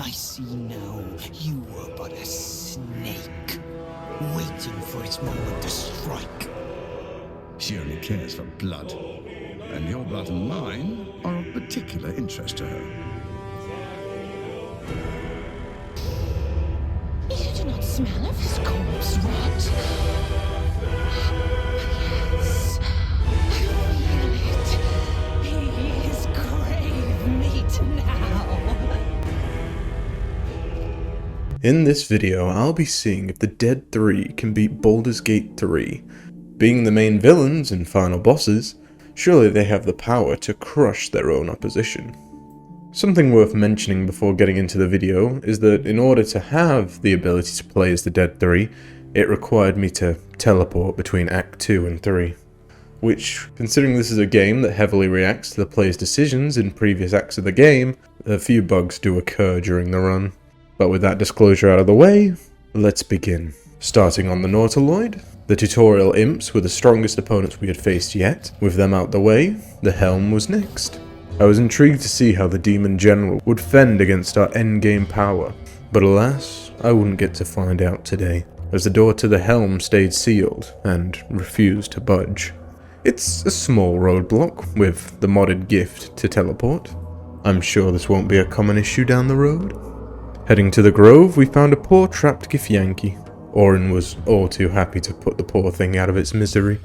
I see now you were but a snake, waiting for its moment to strike. She only cares for blood, and your blood and mine are of particular interest to her. You do not smell of his corpse rot. Yes, I feel it. He is grave meat now. In this video, I'll be seeing if the Dead 3 can beat Baldur's Gate 3. Being the main villains and final bosses, surely they have the power to crush their own opposition. Something worth mentioning before getting into the video is that in order to have the ability to play as the Dead 3, it required me to teleport between Act 2 and 3. Which, considering this is a game that heavily reacts to the player's decisions in previous acts of the game, a few bugs do occur during the run. But with that disclosure out of the way, let's begin. Starting on the Nautiloid, the tutorial imps were the strongest opponents we had faced yet. With them out the way, the Helm was next. I was intrigued to see how the Demon General would fend against our endgame power, but alas, I wouldn't get to find out today, as the door to the Helm stayed sealed and refused to budge. It's a small roadblock with the modded gift to teleport. I'm sure this won't be a common issue down the road. Heading to the Grove, we found a poor trapped Githyanki. Orin was all too happy to put the poor thing out of its misery.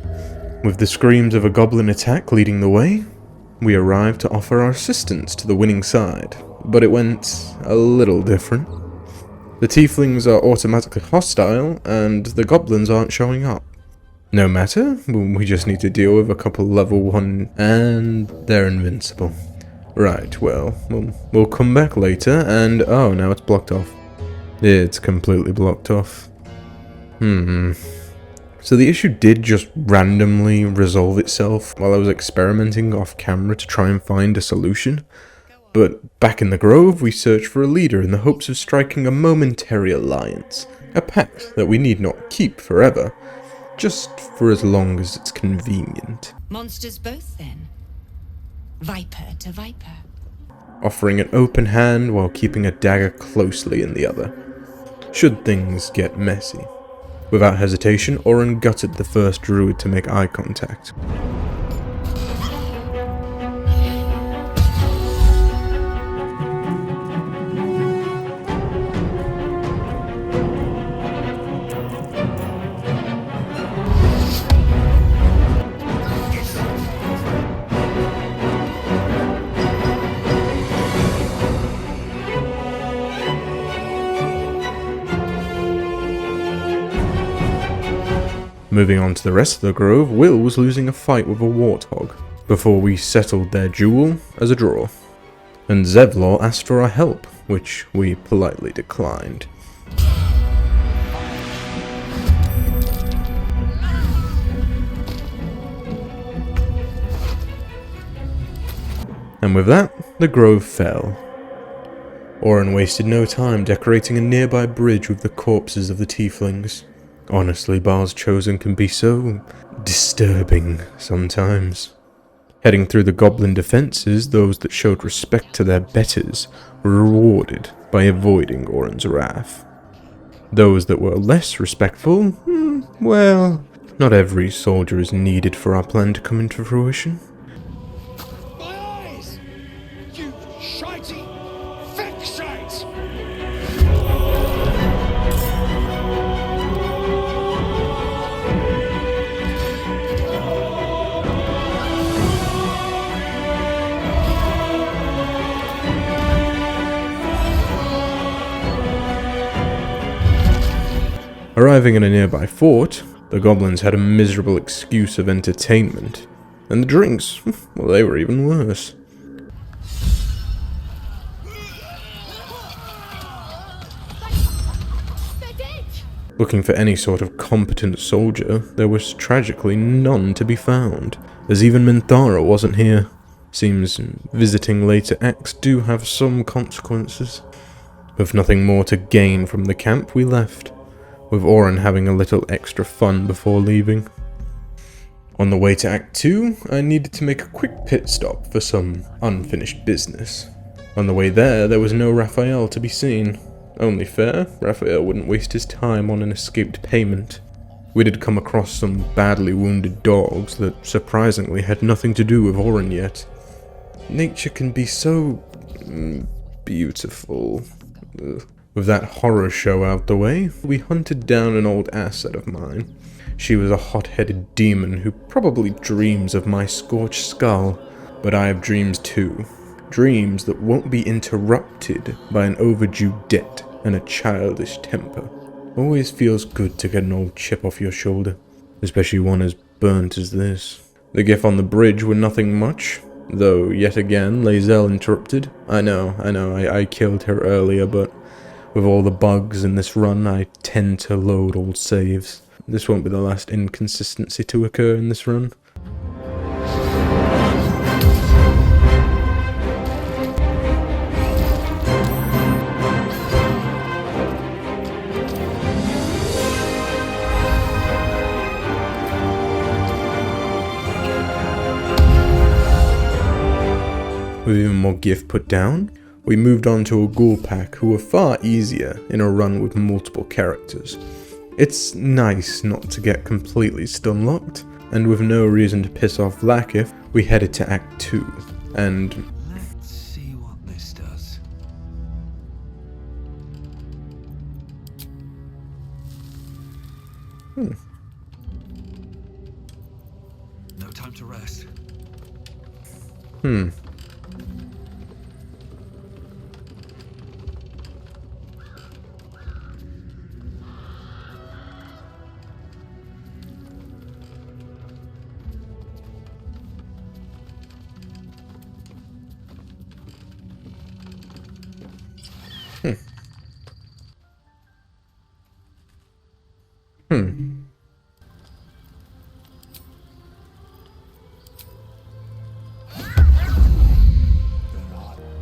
With the screams of a goblin attack leading the way, we arrived to offer our assistance to the winning side, but it went a little different. The tieflings are automatically hostile, and the goblins aren't showing up. No matter, we just need to deal with a couple level 1, and they're invincible. Right, well, we'll come back later, and oh, now it's blocked off. It's completely blocked off. So the issue did just randomly resolve itself while I was experimenting off camera to try and find a solution. But back in the Grove, we searched for a leader in the hopes of striking a momentary alliance, a pact that we need not keep forever, just for as long as it's convenient. Monsters both then. Viper to viper. Offering an open hand while keeping a dagger closely in the other, should things get messy. Without hesitation, Orin gutted the first druid to make eye contact. Moving on to the rest of the Grove, Will was losing a fight with a warthog, before we settled their duel as a draw. And Zevlor asked for our help, which we politely declined. And with that, the Grove fell. Orin wasted no time decorating a nearby bridge with the corpses of the tieflings. Honestly, Baal's Chosen can be so disturbing sometimes. Heading through the goblin defences, those that showed respect to their betters were rewarded by avoiding Orin's wrath. Those that were less respectful, well, not every soldier is needed for our plan to come into fruition. My eyes! You shitey fixate! Arriving in a nearby fort, the goblins had a miserable excuse of entertainment, and the drinks, well, they were even worse. Looking for any sort of competent soldier, there was tragically none to be found, as even Minthara wasn't here. Seems visiting later acts do have some consequences. With nothing more to gain from the camp, we left, with Orin having a little extra fun before leaving. On the way to Act 2, I needed to make a quick pit stop for some unfinished business. On the way there was no Raphael to be seen. Only fair, Raphael wouldn't waste his time on an escaped payment. We did come across some badly wounded dogs that surprisingly had nothing to do with Orin yet. Nature can be so beautiful. Ugh. With that horror show out the way, we hunted down an old asset of mine. She was a hot-headed demon who probably dreams of my scorched skull, but I have dreams too. Dreams that won't be interrupted by an overdue debt and a childish temper. Always feels good to get an old chip off your shoulder, especially one as burnt as this. The gif on the bridge were nothing much, though yet again Lae'zel interrupted. I know, I killed her earlier, but with all the bugs in this run, I tend to load old saves. This won't be the last inconsistency to occur in this run. With even more gif put down, we moved on to a ghoul pack who were far easier in a run with multiple characters. It's nice not to get completely stun-locked, and with no reason to piss off Lakith, we headed to Act 2, and Let's see what this does. No time to rest.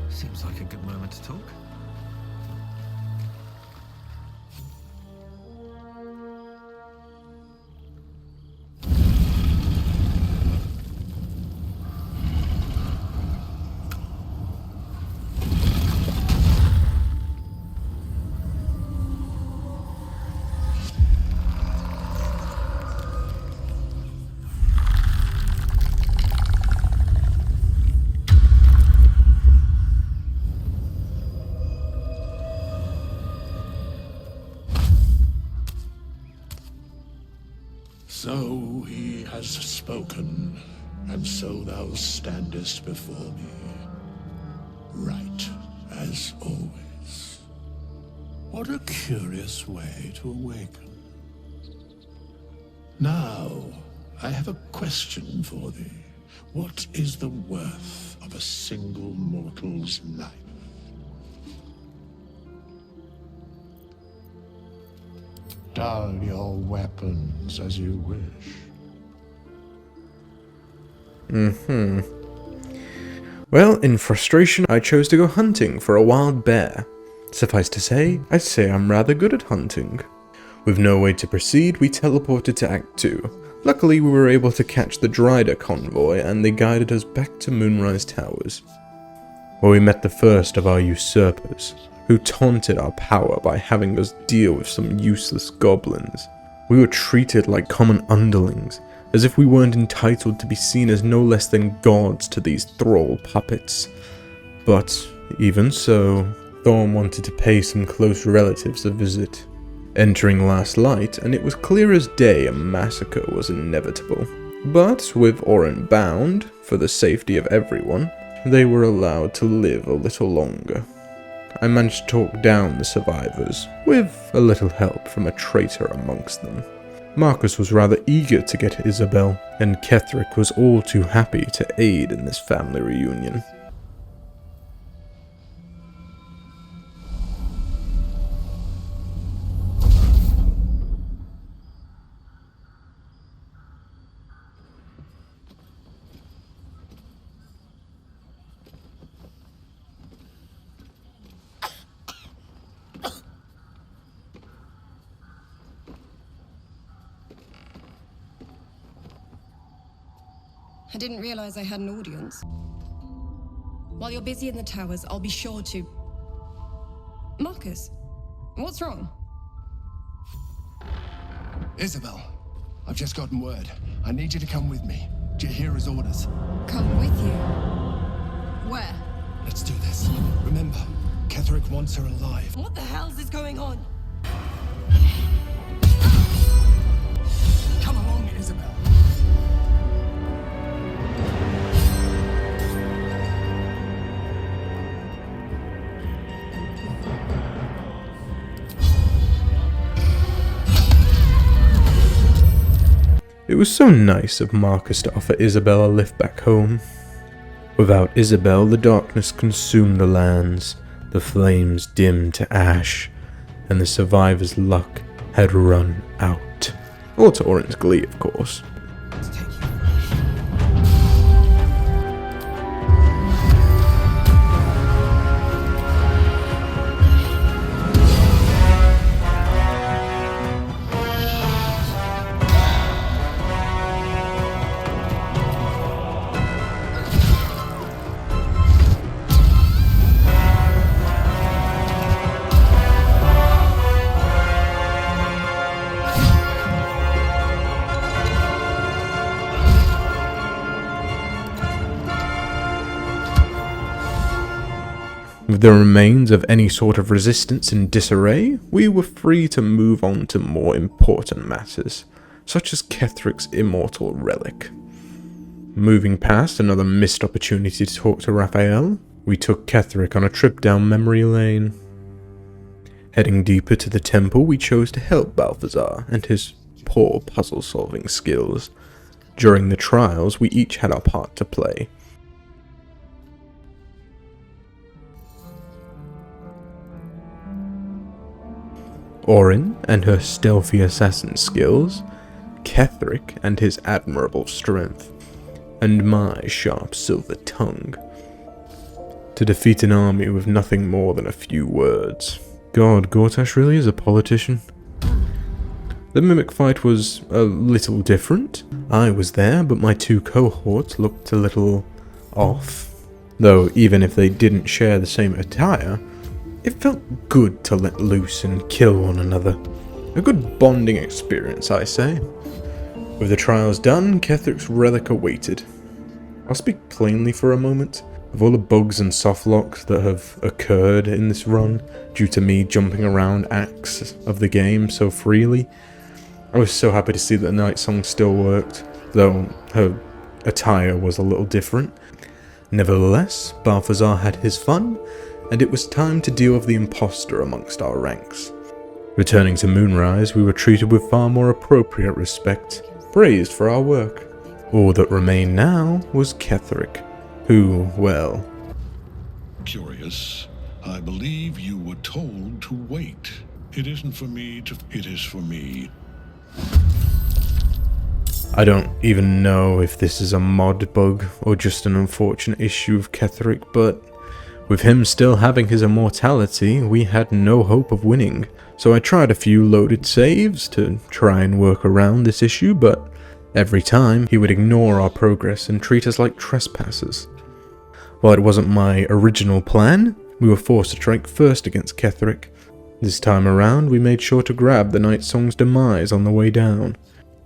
Seems like a good moment to talk. So he has spoken, and so thou standest before me, right as always. What a curious way to awaken. Now, I have a question for thee. What is the worth of a single mortal's life? Dull your weapons as you wish. Well, in frustration, I chose to go hunting for a wild bear. Suffice to say, I'd say I'm rather good at hunting. With no way to proceed, we teleported to Act 2. Luckily, we were able to catch the Drider convoy, and they guided us back to Moonrise Towers, where we met the first of our usurpers, who taunted our power by having us deal with some useless goblins. We were treated like common underlings, as if we weren't entitled to be seen as no less than gods to these thrall puppets. But even so, Thorm wanted to pay some close relatives a visit. Entering Last Light, and it was clear as day a massacre was inevitable. But with Orin bound, for the safety of everyone, they were allowed to live a little longer. I managed to talk down the survivors, with a little help from a traitor amongst them. Marcus was rather eager to get Isabel, and Ketheric was all too happy to aid in this family reunion. I didn't realize I had an audience. While you're busy in the towers, I'll be sure to... Marcus, what's wrong? Isabel, I've just gotten word. I need you to come with me. Do you hear his orders? Come with you? Where? Let's do this. Remember, Ketheric wants her alive. What the hell's is going on? Come along, Isabel. It was so nice of Marcus to offer Isabel a lift back home. Without Isabel, the darkness consumed the lands, the flames dimmed to ash, and the survivors' luck had run out. Or to Orin's glee, of course. With the remains of any sort of resistance in disarray, we were free to move on to more important matters, such as Ketheric's immortal relic. Moving past another missed opportunity to talk to Raphael, we took Ketheric on a trip down memory lane. Heading deeper to the temple, we chose to help Balthazar and his poor puzzle-solving skills. During the trials, we each had our part to play. Orin and her stealthy assassin skills, Ketheric and his admirable strength, and my sharp silver tongue. To defeat an army with nothing more than a few words. God, Gortash really is a politician. The mimic fight was a little different. I was there, but my two cohorts looked a little off. Though even if they didn't share the same attire, it felt good to let loose and kill one another. A good bonding experience, I say. With the trials done, Ketheric's relic awaited. I'll speak plainly for a moment. Of all the bugs and softlocks that have occurred in this run, due to me jumping around acts of the game so freely, I was so happy to see that the Night Song still worked, though her attire was a little different. Nevertheless, Balthazar had his fun, and it was time to deal with the imposter amongst our ranks. Returning to Moonrise, we were treated with far more appropriate respect, praised for our work. All that remained now was Ketheric, who, well... Curious. I believe you were told to wait. It isn't for me to... It is for me. I don't even know if this is a mod bug or just an unfortunate issue of Ketheric, but with him still having his immortality, we had no hope of winning. So I tried a few loaded saves to try and work around this issue, but every time he would ignore our progress and treat us like trespassers. While it wasn't my original plan, we were forced to strike first against Ketheric. This time around, we made sure to grab the Night Song's demise on the way down.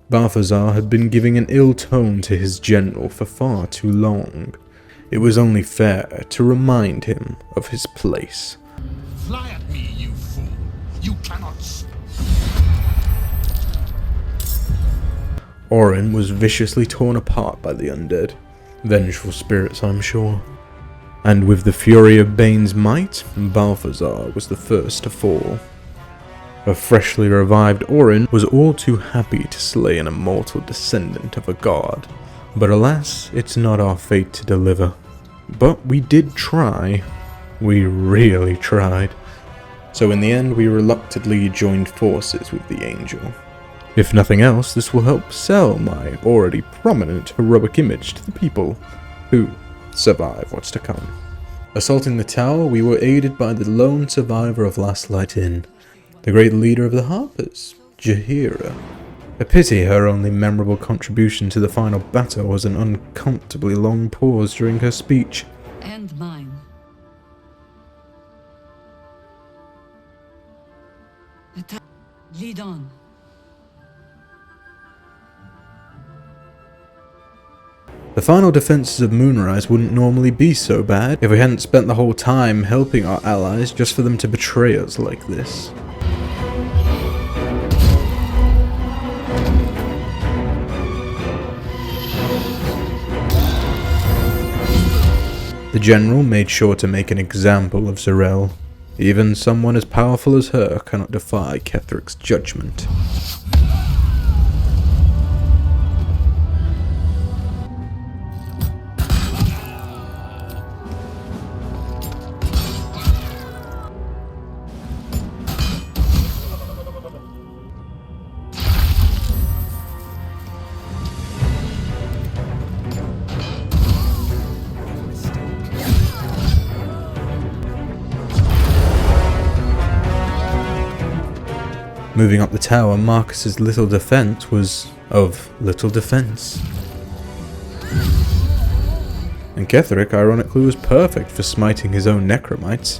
Balthazar had been giving an ill tone to his general for far too long. It was only fair to remind him of his place. Fly at me, you fool. You cannot... Orin was viciously torn apart by the undead. Vengeful spirits, I'm sure. And with the fury of Bane's might, Balthazar was the first to fall. A freshly revived Orin was all too happy to slay an immortal descendant of a god. But alas, it's not our fate to deliver. But we did try. We really tried. So in the end, we reluctantly joined forces with the angel. If nothing else, this will help sell my already prominent heroic image to the people who survive what's to come. Assaulting the tower, we were aided by the lone survivor of Last Light Inn, the great leader of the Harpers, Jaheira. A pity her only memorable contribution to the final battle was an uncomfortably long pause during her speech. And mine. Lead on. The final defences of Moonrise wouldn't normally be so bad if we hadn't spent the whole time helping our allies just for them to betray us like this. The general made sure to make an example of Zarel. Even someone as powerful as her cannot defy Ketheric's judgment. Moving up the tower, Marcus's little defense was of little defense. And Ketheric, ironically, was perfect for smiting his own necromites,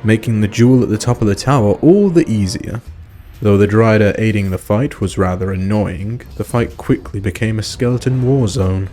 making the duel at the top of the tower all the easier. Though the Dryder aiding the fight was rather annoying, the fight quickly became a skeleton war zone.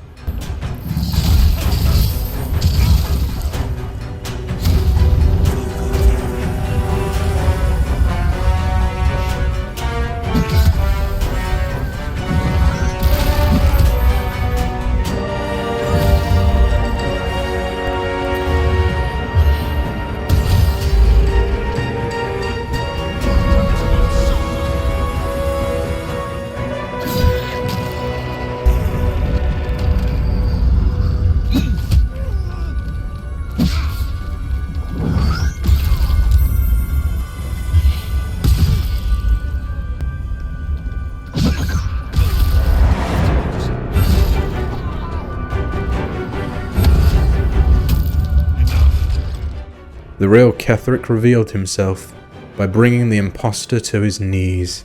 The real Ketheric revealed himself by bringing the imposter to his knees.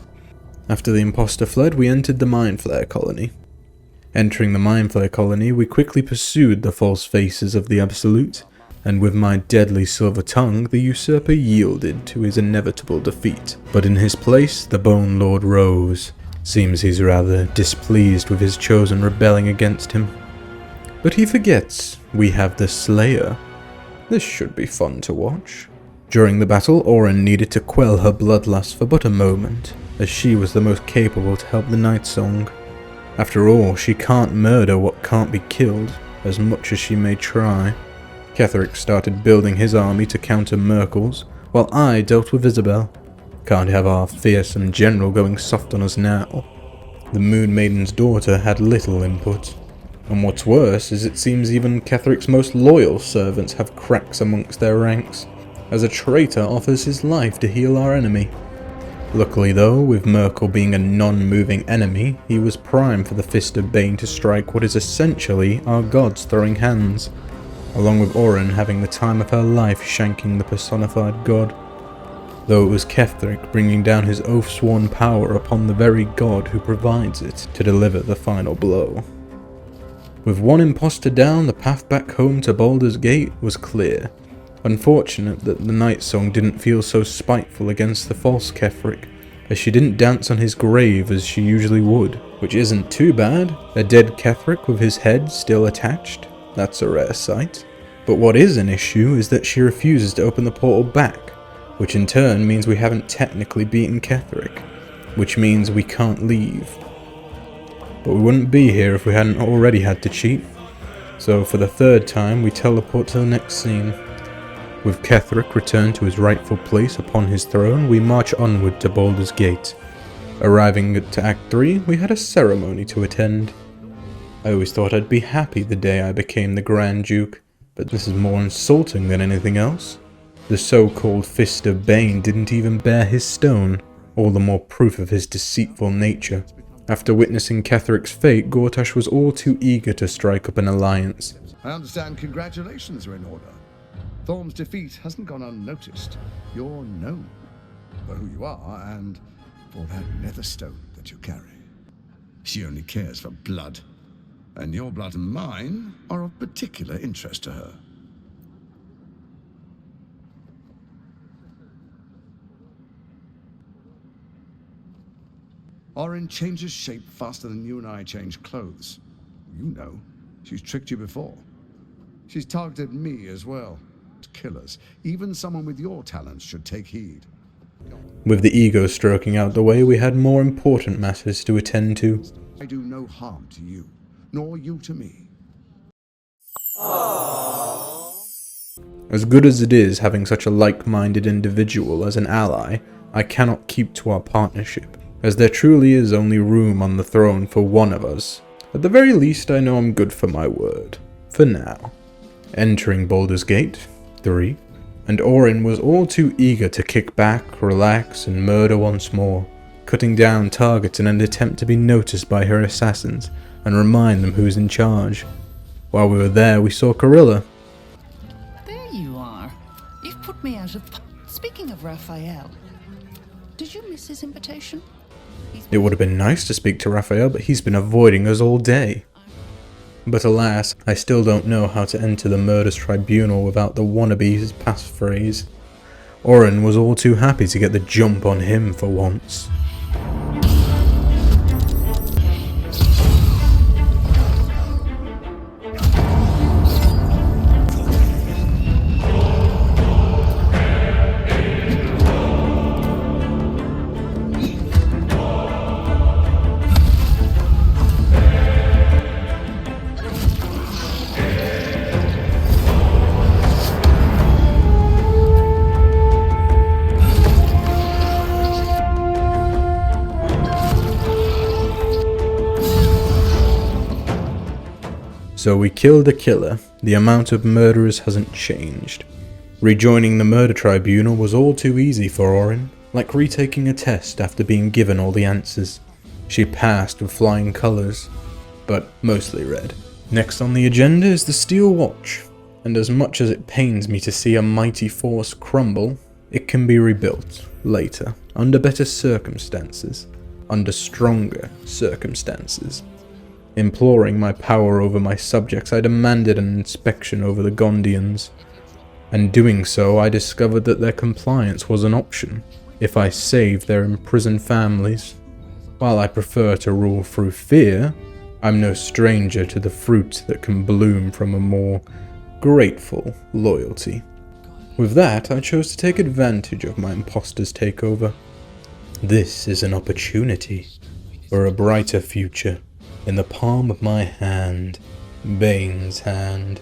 After the imposter fled, we entered the Mind Flayer colony. Entering the Mind Flayer colony, we quickly pursued the false faces of the Absolute, and with my deadly silver tongue, the usurper yielded to his inevitable defeat. But in his place, the Bone Lord rose. Seems he's rather displeased with his chosen rebelling against him. But he forgets we have the Slayer. This should be fun to watch. During the battle, Orin needed to quell her bloodlust for but a moment, as she was the most capable to help the Night Song. After all, she can't murder what can't be killed, as much as she may try. Ketheric started building his army to counter Merkel's, while I dealt with Isabel. Can't have our fearsome general going soft on us now. The Moon Maiden's daughter had little input. And what's worse is it seems even Ketheric's most loyal servants have cracks amongst their ranks, as a traitor offers his life to heal our enemy. Luckily though, with Merkel being a non-moving enemy, he was primed for the Fist of Bane to strike what is essentially our god's throwing hands, along with Orin having the time of her life shanking the personified god. Though it was Ketheric bringing down his oath-sworn power upon the very god who provides it to deliver the final blow. With one imposter down, the path back home to Baldur's Gate was clear. Unfortunate that the Night Song didn't feel so spiteful against the false Ketheric, as she didn't dance on his grave as she usually would, which isn't too bad. A dead Ketheric with his head still attached, that's a rare sight. But what is an issue is that she refuses to open the portal back, which in turn means we haven't technically beaten Ketheric, which means we can't leave. But we wouldn't be here if we hadn't already had to cheat, so for the third time we teleport to the next scene. With Ketheric returned to his rightful place upon his throne, we march onward to Baldur's Gate. Arriving to Act 3, we had a ceremony to attend. I always thought I'd be happy the day I became the Grand Duke, but this is more insulting than anything else. The so-called Fist of Bane didn't even bear his stone, all the more proof of his deceitful nature. After witnessing Ketheric's fate, Gortash was all too eager to strike up an alliance. I understand congratulations are in order. Thorm's defeat hasn't gone unnoticed. You're known for who you are and for that netherstone that you carry. She only cares for blood, and your blood and mine are of particular interest to her. Orin changes shape faster than you and I change clothes. You know, she's tricked you before. She's targeted me as well. Killers. Even someone with your talents should take heed. With the ego stroking out the way, we had more important matters to attend to. I do no harm to you, nor you to me. As good as it is having such a like-minded individual as an ally, I cannot keep to our partnership, as there truly is only room on the throne for one of us. At the very least, I know I'm good for my word. For now. Entering Baldur's Gate 3, and Orin was all too eager to kick back, relax, and murder once more, cutting down targets in an attempt to be noticed by her assassins and remind them who's in charge. While we were there, we saw Corilla. There you are. You've put me out of... Speaking of Raphael, did you miss his invitation? It would have been nice to speak to Raphael, but he's been avoiding us all day. But alas, I still don't know how to enter the murder's tribunal without the wannabe's passphrase. Orin was all too happy to get the jump on him for once. So we killed a killer, the amount of murderers hasn't changed. Rejoining the murder tribunal was all too easy for Orin, like retaking a test after being given all the answers. She passed with flying colours, but mostly red. Next on the agenda is the Steel Watch, and as much as it pains me to see a mighty force crumble, it can be rebuilt later, under better circumstances, under stronger circumstances. Imploring my power over my subjects, I demanded an inspection over the Gondians, and doing so I discovered that their compliance was an option, if I saved their imprisoned families. While I prefer to rule through fear, I'm no stranger to the fruit that can bloom from a more grateful loyalty. With that, I chose to take advantage of my imposter's takeover. This is an opportunity for a brighter future. In the palm of my hand, Bane's hand.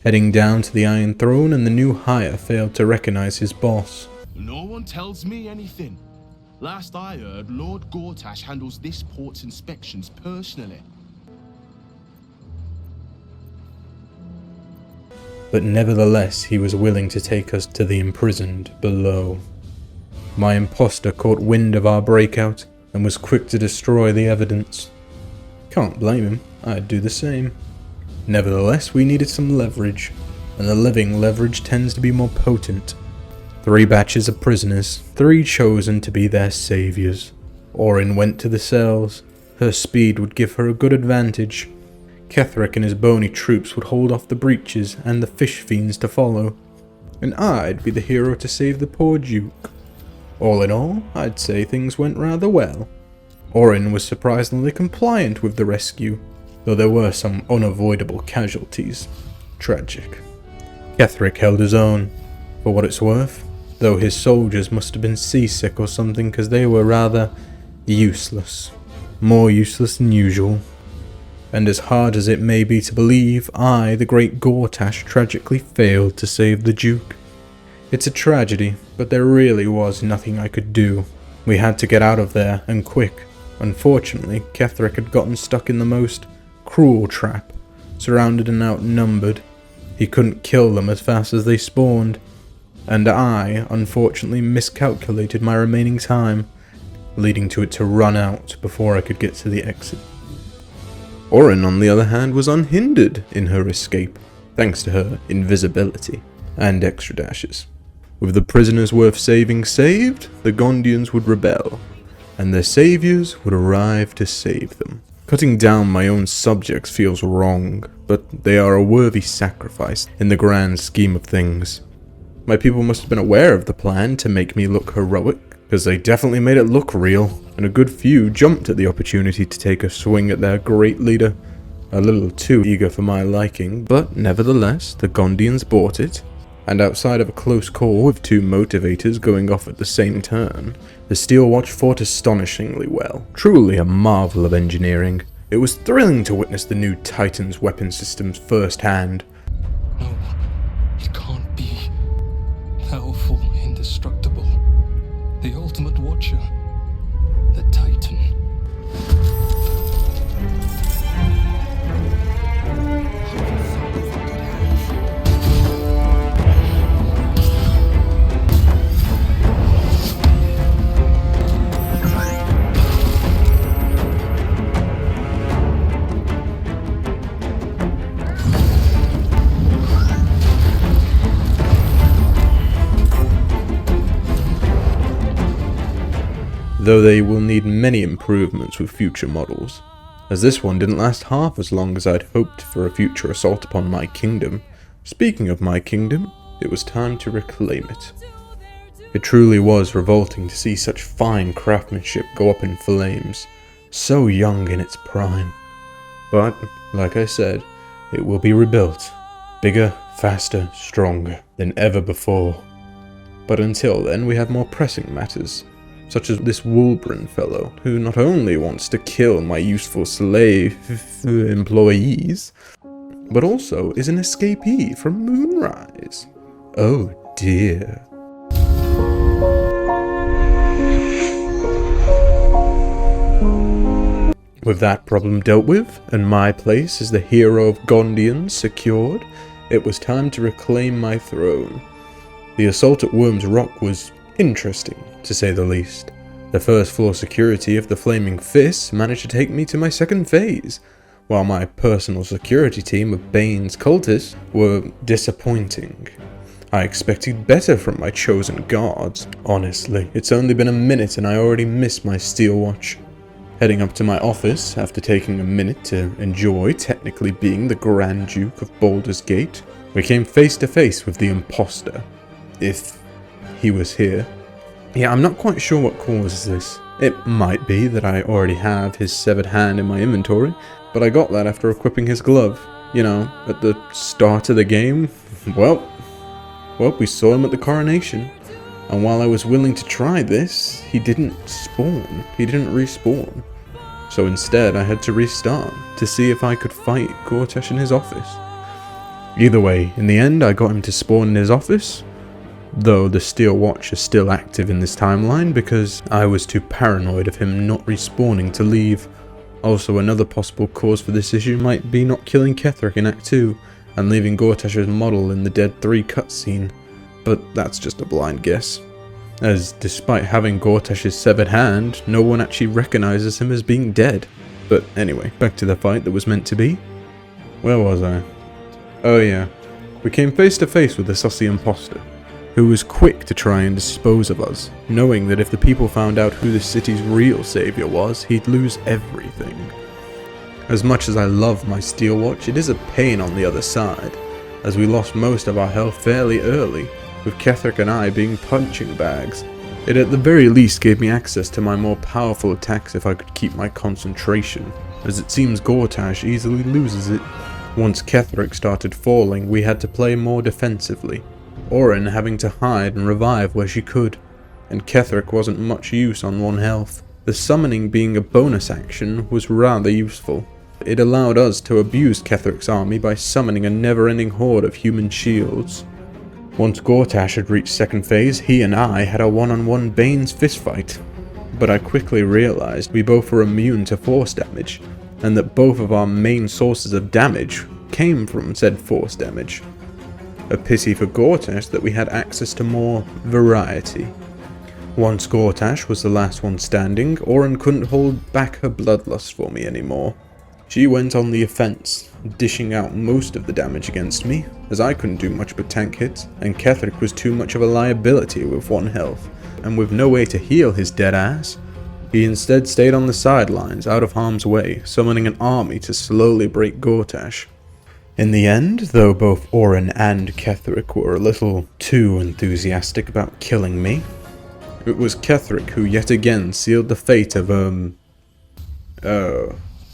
Heading down to the Iron Throne, and the new hire failed to recognize his boss. No one tells me anything. Last I heard, Lord Gortash handles this port's inspections personally. But nevertheless, he was willing to take us to the imprisoned below. My imposter caught wind of our breakout, and was quick to destroy the evidence. Can't blame him, I'd do the same. Nevertheless, we needed some leverage, and the living leverage tends to be more potent. 3 batches of prisoners, 3 chosen to be their saviors. Orin went to the cells. Her speed would give her a good advantage. Ketheric and his bony troops would hold off the breaches and the fish fiends to follow. And I'd be the hero to save the poor Duke. All in all, I'd say things went rather well. Orin was surprisingly compliant with the rescue, though there were some unavoidable casualties. Tragic. Ketheric held his own, for what it's worth, though his soldiers must have been seasick or something, because they were rather useless. More useless than usual. And as hard as it may be to believe, I, the great Gortash, tragically failed to save the Duke. It's a tragedy, but there really was nothing I could do. We had to get out of there, and quick. Unfortunately, Ketheric had gotten stuck in the most cruel trap, surrounded and outnumbered. He couldn't kill them as fast as they spawned, and I, unfortunately, miscalculated my remaining time, leading to it to run out before I could get to the exit. Orin, on the other hand, was unhindered in her escape, thanks to her invisibility and extra dashes. With the prisoners worth saving saved, the Gondians would rebel, and their saviors would arrive to save them. Cutting down my own subjects feels wrong, but they are a worthy sacrifice in the grand scheme of things. My people must have been aware of the plan to make me look heroic, because they definitely made it look real. and a good few jumped at the opportunity to take a swing at their great leader. A little too eager for my liking, but nevertheless, the Gondians bought it, and outside of a close call with two motivators going off at the same turn, the Steel Watch fought astonishingly well. Truly a marvel of engineering. It was thrilling to witness the new Titan's weapon systems firsthand. No, it can't be. Powerful, indestructible. The ultimate watcher. The Titan. Though they will need many improvements with future models, as this one didn't last half as long as I'd hoped for a future assault upon my kingdom. Speaking of my kingdom, it was time to reclaim it. It truly was revolting to see such fine craftsmanship go up in flames, so young in its prime. But, like I said, it will be rebuilt, bigger, faster, stronger than ever before. But until then, we have more pressing matters, such as this Wolbrin fellow, who not only wants to kill my useful slave employees, but also is an escapee from Moonrise. Oh dear. With that problem dealt with, and my place as the hero of Gondians secured, it was time to reclaim my throne. The assault at Worm's Rock was interesting, to say the least. The first floor security of the Flaming Fists managed to take me to my second phase, while my personal security team of Bane's cultists were disappointing. I expected better from my chosen guards. Honestly, it's only been a minute and I already miss my Steel Watch. Heading up to my office, after taking a minute to enjoy technically being the Grand Duke of Baldur's Gate, we came face to face with the imposter. If he was here. Yeah, I'm not quite sure what causes this. It might be that I already have his severed hand in my inventory, but I got that after equipping his glove. You know, at the start of the game. Well, we saw him at the coronation. And while I was willing to try this, he didn't spawn. He didn't respawn. So instead, I had to restart to see if I could fight Gortash in his office. Either way, in the end, I got him to spawn in his office, though the Steel Watch is still active in this timeline because I was too paranoid of him not respawning to leave. Also, another possible cause for this issue might be not killing Ketheric in Act 2 and leaving Gortash's model in the Dead 3 cutscene, but that's just a blind guess, as despite having Gortash's severed hand, no one actually recognizes him as being dead. But anyway, back to the fight that was meant to be. Where was I? Oh yeah, we came face to face with the sussy imposter, who was quick to try and dispose of us, knowing that if the people found out who the city's real savior was, he'd lose everything. As much as I love my Steel Watch, it is a pain on the other side, as we lost most of our health fairly early, with Ketheric and I being punching bags. It at the very least gave me access to my more powerful attacks if I could keep my concentration, as it seems Gortash easily loses it. Once Ketheric started falling, we had to play more defensively, Orin having to hide and revive where she could, and Ketheric wasn't much use on 1 health. The summoning being a bonus action was rather useful. It allowed us to abuse Ketheric's army by summoning a never-ending horde of human shields. Once Gortash had reached second phase, he and I had a one-on-one Bane's fistfight, but I quickly realized we both were immune to force damage, and that both of our main sources of damage came from said force damage. A pity for Gortash that we had access to more variety. Once Gortash was the last one standing, Orin couldn't hold back her bloodlust for me anymore. She went on the offense, dishing out most of the damage against me, as I couldn't do much but tank hits, and Ketheric was too much of a liability with 1 health, and with no way to heal his dead ass. He instead stayed on the sidelines, out of harm's way, summoning an army to slowly break Gortash. In the end, though both Orin and Ketheric were a little too enthusiastic about killing me, It was Ketheric who yet again sealed the fate of,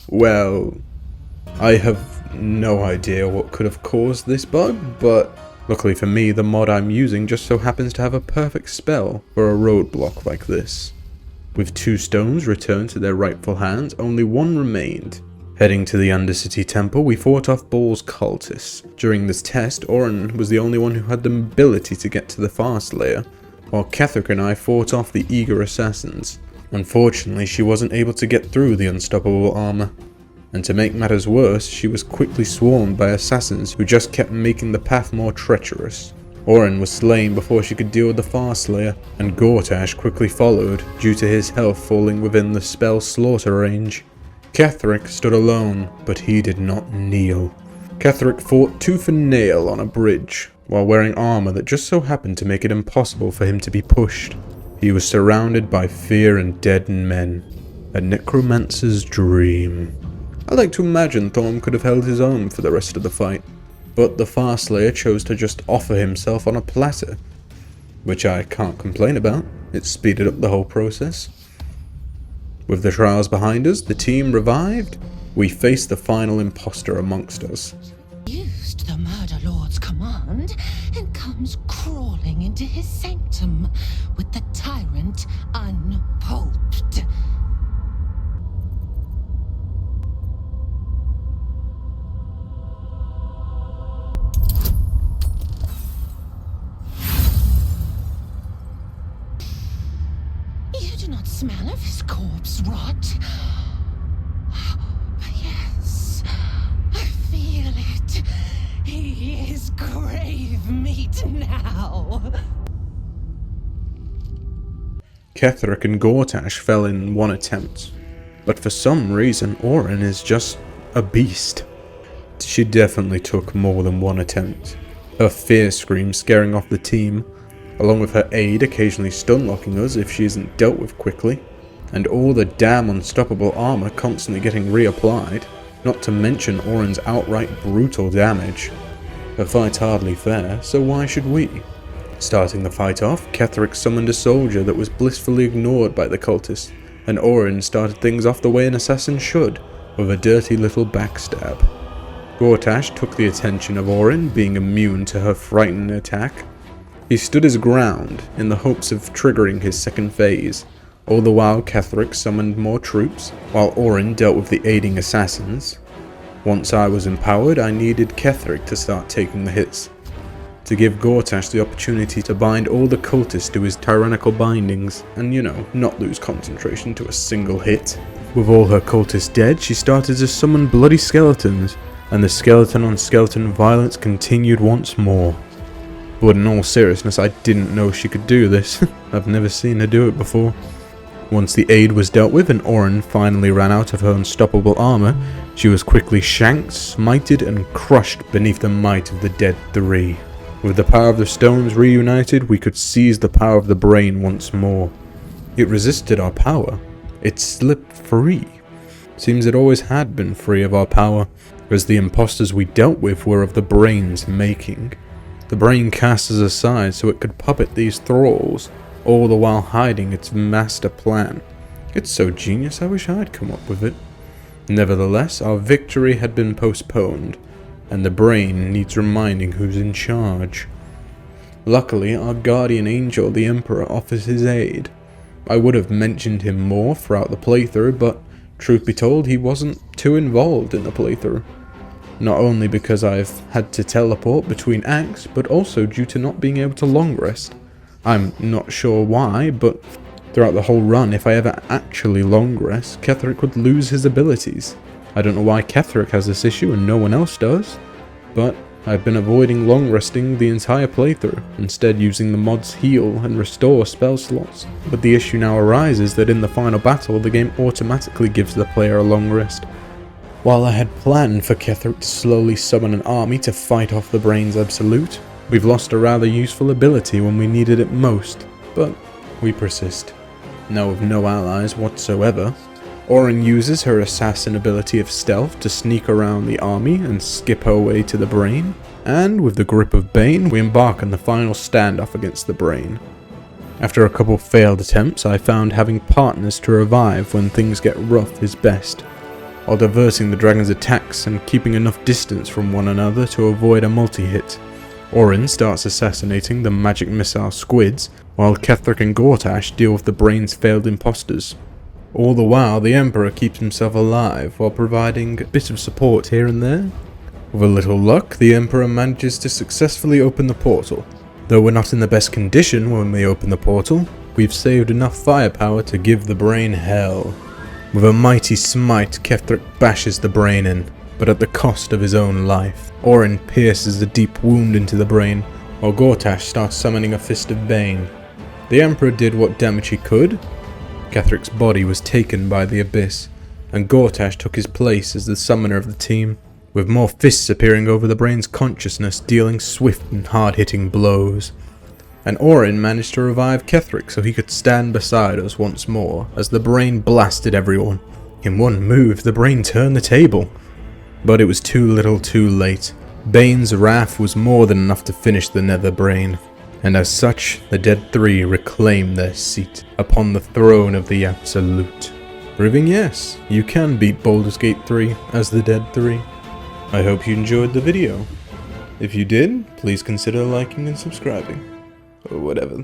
well, I have no idea what could have caused this bug, but luckily for me, the mod I'm using just so happens to have a perfect spell for a roadblock like this. With 2 stones returned to their rightful hands, only 1 remained. Heading to the Undercity Temple, we fought off Baal's cultists. During this test, Orin was the only one who had the ability to get to the fast layer, while Ketheric and I fought off the eager assassins. Unfortunately, she wasn't able to get through the unstoppable armor. And to make matters worse, she was quickly swarmed by assassins who just kept making the path more treacherous. Orin was slain before she could deal with the Farslayer, and Gortash quickly followed due to his health falling within the spell's slaughter range. Ketheric stood alone, but he did not kneel. Ketheric fought tooth and nail on a bridge, while wearing armor that just so happened to make it impossible for him to be pushed. He was surrounded by fear and deadened men. A necromancer's dream. I like to imagine Thorm could have held his own for the rest of the fight, but the Farslayer chose to just offer himself on a platter, which I can't complain about. It speeded up the whole process. With the trials behind us, the team revived. We faced the final imposter amongst us. Used the Murder Lord's command and comes crawling into his sanctum with the tyrant unpulped. You do not smell of his corpse rot. Yes, I feel it. He is grave meat now. Ketheric and Gortash fell in one attempt, but for some reason Orin is just a beast. She definitely took more than one attempt. Her fear scream scaring off the team, along with her aid occasionally stun-locking us if she isn't dealt with quickly, and all the damn unstoppable armor constantly getting reapplied, not to mention Orin's outright brutal damage. Her fight's hardly fair, so why should we? Starting the fight off, Ketheric summoned a soldier that was blissfully ignored by the cultists, and Orin started things off the way an assassin should, with a dirty little backstab. Gortash took the attention of Orin, being immune to her frightening attack. He stood his ground in the hopes of triggering his second phase, all the while Ketheric summoned more troops, while Orin dealt with the aiding assassins. Once I was empowered, I needed Ketheric to start taking the hits, to give Gortash the opportunity to bind all the cultists to his tyrannical bindings, and not lose concentration to a single hit. With all her cultists dead, she started to summon bloody skeletons, and the skeleton on skeleton violence continued once more. But in all seriousness, I didn't know she could do this. I've never seen her do it before. Once the aid was dealt with and Orin finally ran out of her unstoppable armor, she was quickly shanked, smited, and crushed beneath the might of the dead 3. With the power of the stones reunited, we could seize the power of the brain once more. It resisted our power. It slipped free. Seems it always had been free of our power, as the imposters we dealt with were of the brain's making. The brain cast us aside so it could puppet these thralls, all the while hiding its master plan. It's so genius, I wish I'd come up with it. Nevertheless, our victory had been postponed, and the brain needs reminding who's in charge. Luckily, our guardian angel, the Emperor, offers his aid. I would have mentioned him more throughout the playthrough, but truth be told, he wasn't too involved in the playthrough. Not only because I've had to teleport between acts, but also due to not being able to long rest. I'm not sure why, but throughout the whole run, if I ever actually long rest, Ketheric would lose his abilities. I don't know why Ketheric has this issue and no one else does, but I've been avoiding long resting the entire playthrough, instead using the mod's heal and restore spell slots. But the issue now arises that in the final battle, the game automatically gives the player a long rest. While I had planned for Ketheric to slowly summon an army to fight off the brain's absolute, we've lost a rather useful ability when we needed it most, but we persist. Now with no allies whatsoever, Orin uses her assassin ability of stealth to sneak around the army and skip her way to the brain, and with the grip of Bane, we embark on the final standoff against the brain. After a couple failed attempts, I found having partners to revive when things get rough is best, while diverting the dragon's attacks and keeping enough distance from one another to avoid a multi-hit. Orin starts assassinating the magic missile squids, while Ketheric and Gortash deal with the brain's failed imposters. All the while, the Emperor keeps himself alive while providing a bit of support here and there. With a little luck, the Emperor manages to successfully open the portal. Though we're not in the best condition when we open the portal, we've saved enough firepower to give the brain hell. With a mighty smite, Ketheric bashes the brain in, but at the cost of his own life. Orin pierces a deep wound into the brain, while Gortash starts summoning a Fist of Bane. The Emperor did what damage he could. Ketheric's body was taken by the Abyss, and Gortash took his place as the summoner of the team, with more fists appearing over the brain's consciousness, dealing swift and hard-hitting blows. And Orin managed to revive Ketheric so he could stand beside us once more, as the brain blasted everyone. In one move, the brain turned the table. But it was too little too late. Bane's wrath was more than enough to finish the Nether Brain, and as such, the Dead Three reclaimed their seat upon the throne of the Absolute. Proving yes, you can beat Baldur's Gate 3 as the Dead Three. I hope you enjoyed the video. If you did, please consider liking and subscribing. Or whatever.